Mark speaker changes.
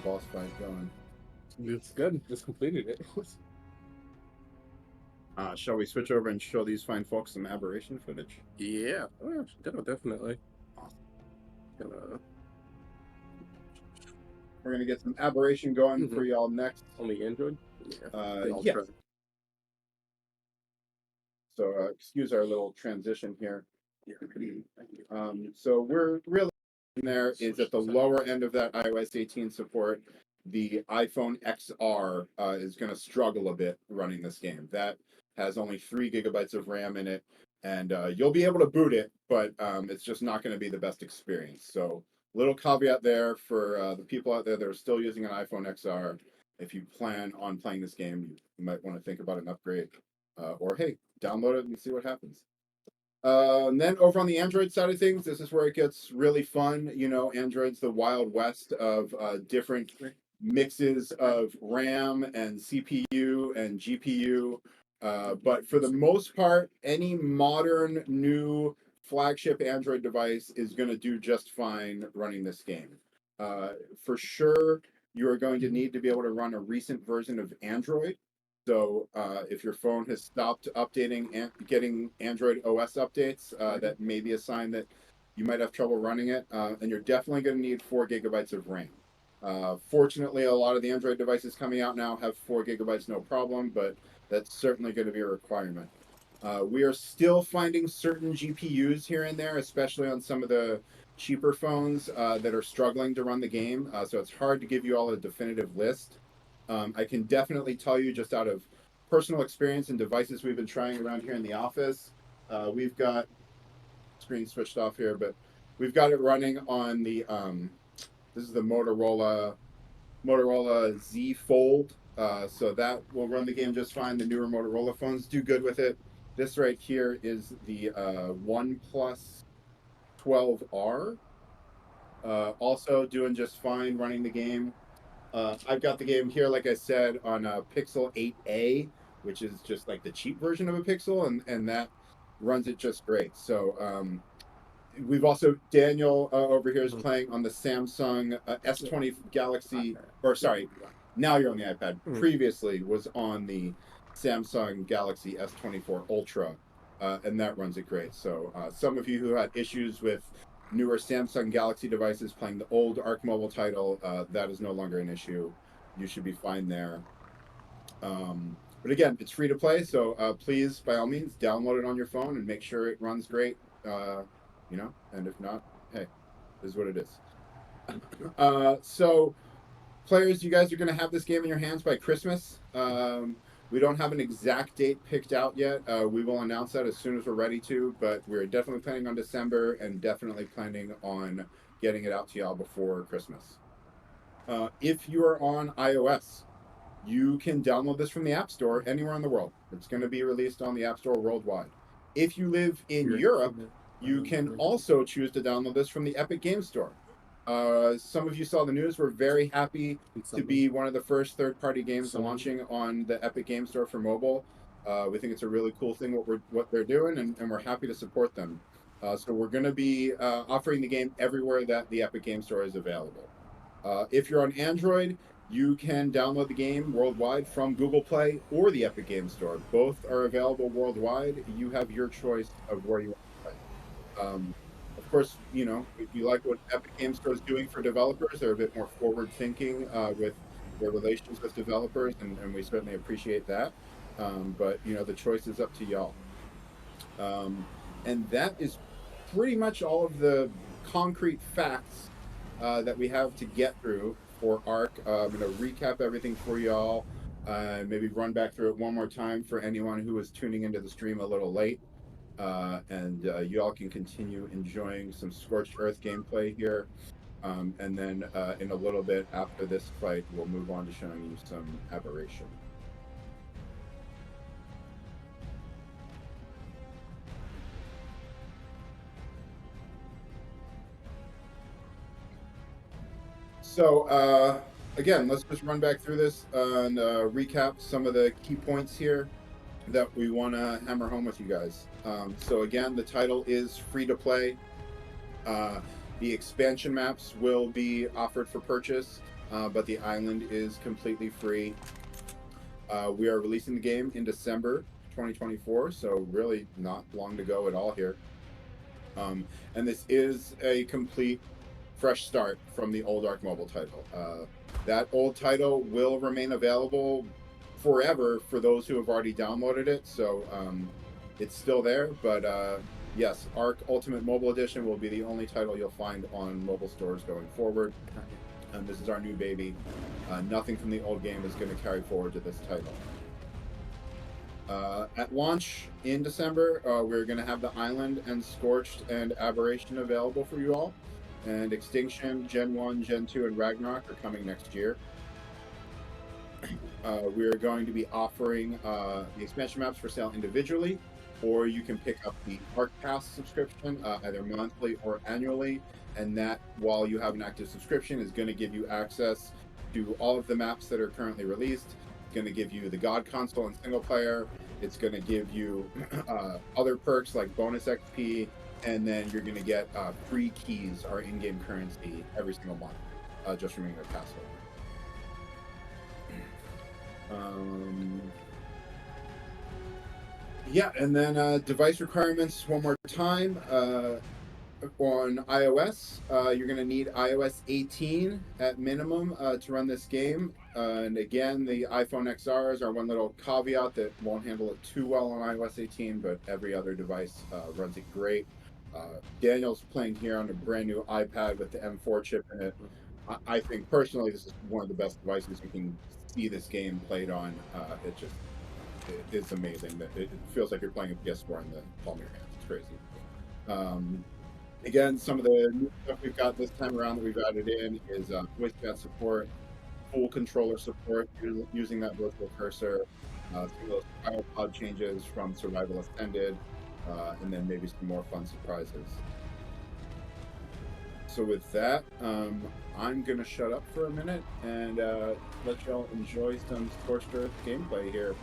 Speaker 1: the boss fight going.
Speaker 2: It's good. Just completed it.
Speaker 1: Shall we switch over and show these fine folks some aberration footage?
Speaker 2: Yeah, definitely.
Speaker 1: Awesome.
Speaker 2: Gonna
Speaker 1: We're gonna get some aberration going for y'all next.
Speaker 2: only Android. Yeah. The
Speaker 1: Yeah.
Speaker 2: Ultra.
Speaker 1: So excuse our little transition here.
Speaker 2: Yeah.
Speaker 1: So we're really there is at the lower end of that iOS 18 support. The iPhone XR is going to struggle a bit running this game. That has only 3 GB of RAM in it, and you'll be able to boot it, but it's just not going to be the best experience. So, little caveat there for the people out there that are still using an iPhone XR. If you plan on playing this game, you might want to think about an upgrade, or hey, download it and see what happens. And then over on the Android side of things, this is where it gets really fun. You know, Android's the wild west of different mixes of RAM and CPU and GPU. But for the most part, any modern new flagship Android device is going to do just fine running this game. For sure, you are going to need to be able to run a recent version of Android. So if your phone has stopped updating and getting Android OS updates, that may be a sign that you might have trouble running it. And you're definitely going to need 4 GB of RAM. Fortunately, a lot of the Android devices coming out now have 4 GB, no problem, but that's certainly going to be a requirement. We are still finding certain GPUs here and there, especially on some of the cheaper phones that are struggling to run the game. So it's hard to give you all a definitive list. I can definitely tell you just out of personal experience and devices we've been trying around here in the office. We've got screen switched off here, but we've got it running on the this is the Motorola Z Fold. So that will run the game just fine. The newer Motorola phones do good with it. This right here is the OnePlus 12R. Also doing just fine running the game. I've got the game here, like I said, on a Pixel 8a, which is just like the cheap version of a Pixel, and that runs it just great. So we've also Daniel over here is playing on the Samsung S20 Galaxy, or sorry, now you're on the iPad. Previously was on the Samsung Galaxy S24 Ultra, and that runs it great. So some of you who had issues with newer Samsung Galaxy devices playing the old Arc Mobile title, that is no longer an issue. You should be fine there. But again, it's free to play, so please, by all means, download it on your phone and make sure it runs great. You know, and if not, hey, this is what it is. So, players, you guys are going to have this game in your hands by Christmas. We don't have an exact date picked out yet. We will announce that as soon as we're ready to, but we're definitely planning on December and definitely planning on getting it out to y'all before Christmas. If you are on iOS, you can download this from the App Store anywhere in the world. It's going to be released on the App Store worldwide. If you live in Europe, you can also choose to download this from the Epic Game Store. Some of you saw the news. We're very happy to be one of the first third-party games launching on the Epic Game Store for mobile. We think it's a really cool thing what they're doing, and we're happy to support them. So we're going to be offering the game everywhere that the Epic Game Store is available. If you're on Android, you can download the game worldwide from Google Play or the Epic Game Store. Both are available worldwide. You have your choice of where you want to play. Of course, you know, if you like what Epic Game Store is doing for developers, they're a bit more forward thinking with their relations with developers, and we certainly appreciate that. But, you know, the choice is up to y'all. And that is pretty much all of the concrete facts that we have to get through for ARC. I'm going to recap everything for y'all. Maybe run back through it one more time for anyone who was tuning into the stream a little late. And you all can continue enjoying some Scorched Earth gameplay here. And then in a little bit after this fight, we'll move on to showing you some aberration. So again, let's just run back through this and recap some of the key points here that we want to hammer home with you guys. So again, the title is free to play. The expansion maps will be offered for purchase. but the island is completely free. We are releasing the game in December 2024, so really not long to go at all here. And this is a complete fresh start from the old Arc Mobile title. That old title will remain available forever for those who have already downloaded it. So it's still there, but yes, Arc Ultimate Mobile Edition will be the only title you'll find on mobile stores going forward. And this is our new baby. Nothing from the old game is going to carry forward to this title. At launch in December, we're going to have the Island and Scorched and Aberration available for you all. And Extinction, Gen 1, Gen 2, and Ragnarok are coming next year. We're going to be offering the expansion maps for sale individually, or you can pick up the Arc Pass subscription either monthly or annually. And that, while you have an active subscription, is going to give you access to all of the maps that are currently released. It's going to give you the God Console and single player. It's going to give you other perks like bonus XP, and then you're going to get free keys, our in-game currency, every single month, just remaining a pass holder. Yeah, and then device requirements one more time. On iOS, you're going to need iOS 18 at minimum to run this game. And again, the iPhone XRs are one little caveat that won't handle it too well on iOS 18, but every other device runs it great. Daniel's playing here on a brand new iPad with the M4 chip in it. I think personally this is one of the best devices you can see this game played on. It's amazing that it feels like you're playing a PS4 in the palm of your hands. It's crazy. Again, some of the new stuff we've got this time around that we've added in is voice chat support, full controller support using that virtual cursor, some of those pod changes from Survival Ascended, and then maybe some more fun surprises. So with that, I'm going to shut up for a minute and let y'all enjoy some Scorched Earth gameplay here.